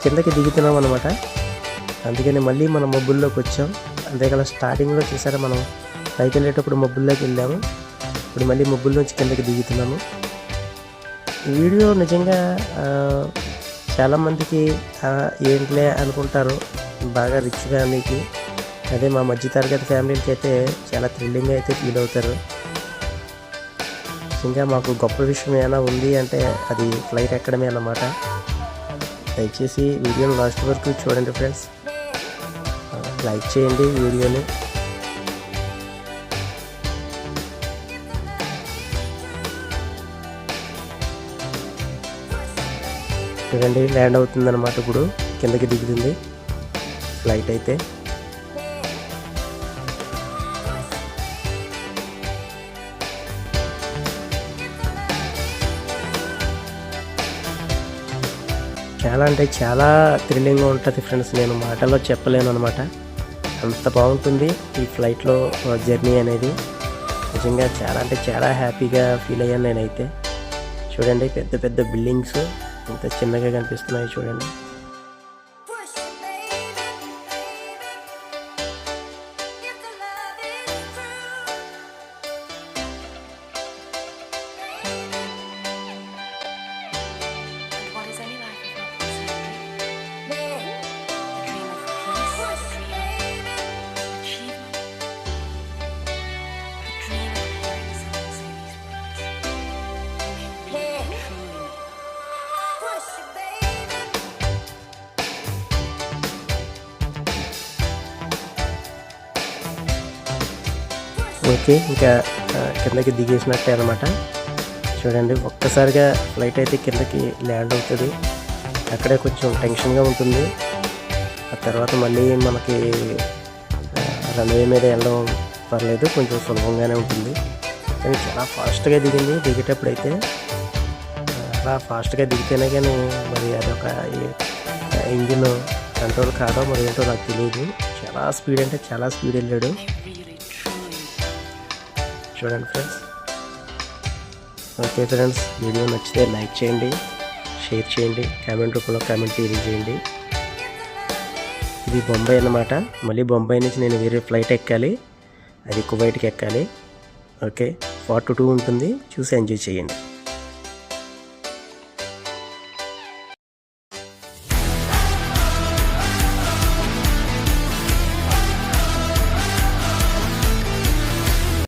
కిందకి దిగుతున్నాం అనమాట. అందుకని మళ్ళీ మనం మబ్బుల్లోకి వచ్చాం. అంతేకాదు స్టార్టింగ్లో చూసారా మనం పైకి వెళ్ళేటప్పుడు మబ్బుల్లోకి వెళ్ళాము. ఇప్పుడు మళ్ళీ మబ్బుల నుంచి కిందకి దిగుతున్నాము. ఈ వీడియో నిజంగా చాలామందికి ఏంటిలే అనుకుంటారు, బాగా రిచ్ ఫ్యామిలీకి, అదే మా మధ్యతరగతి ఫ్యామిలీకి అయితే చాలా థ్రిల్లింగ్గా అయితే ఫీల్ అవుతారు. ఇంకా మాకు గొప్ప విషయం ఏమైనా ఉంది అంటే అది ఫ్లైట్ ఎక్కడమే అన్నమాట. దయచేసి వీడియోని లాస్ట్ వరకు చూడండి ఫ్రెండ్స్, లైక్ చేయండి వీడియోని. చూడండి ల్యాండ్ అవుతుంది అన్నమాట. ఇప్పుడు కిందకి దిగుతుంది ఫ్లైట్ అయితే. చాలా అంటే చాలా థ్రిల్లింగ్గా ఉంటుంది ఫ్రెండ్స్, నేను మాటల్లో చెప్పలేను అనమాట. అంత బాగుంటుంది ఈ ఫ్లైట్లో జర్నీ అనేది. నిజంగా చాలా అంటే చాలా హ్యాపీగా ఫీల్ అయ్యాను నేనైతే. చూడండి పెద్ద పెద్ద బిల్డింగ్స్ ఇంత చిన్నగా కనిపిస్తున్నాయి చూడండి. ఓకే, ఇంకా కిందకి దిగేసినట్టే అనమాట. చూడండి ఒక్కసారిగా ఫ్లైట్ అయితే కిందకి ల్యాండ్ అవుతుంది. అక్కడే కొంచెం టెన్షన్గా ఉంటుంది. ఆ తర్వాత మళ్ళీ మనకి రన్వే మీద వెళ్ళడం పర్లేదు, కొంచెం సులభంగానే ఉంటుంది. కానీ చాలా ఫాస్ట్గా దిగింది. దిగేటప్పుడు అయితే అలా ఫాస్ట్గా దిగితేనే కానీ మరి అదొక ఇంజిన్ కంట్రోల్ కాదో మరి ఏంటో నాకు తెలియదు. చాలా స్పీడ్ అంటే చాలా స్పీడ్ వెళ్ళాడు. చూడండి ఫ్రెండ్స్. ఓకే ఫ్రెండ్స్, వీడియో నచ్చితే లైక్ చేయండి, షేర్ చేయండి, కామెంట్ రూపంలో కామెంట్ తెలియజేయండి. ఇది బొంబాయి అన్నమాట. మళ్ళీ బొంబాయి నుంచి నేను వేరే ఫ్లైట్ ఎక్కాలి, అది కువైట్కి ఎక్కాలి. ఓకే, 42 ఉంటుంది, చూసి ఎంజాయ్ చేయండి.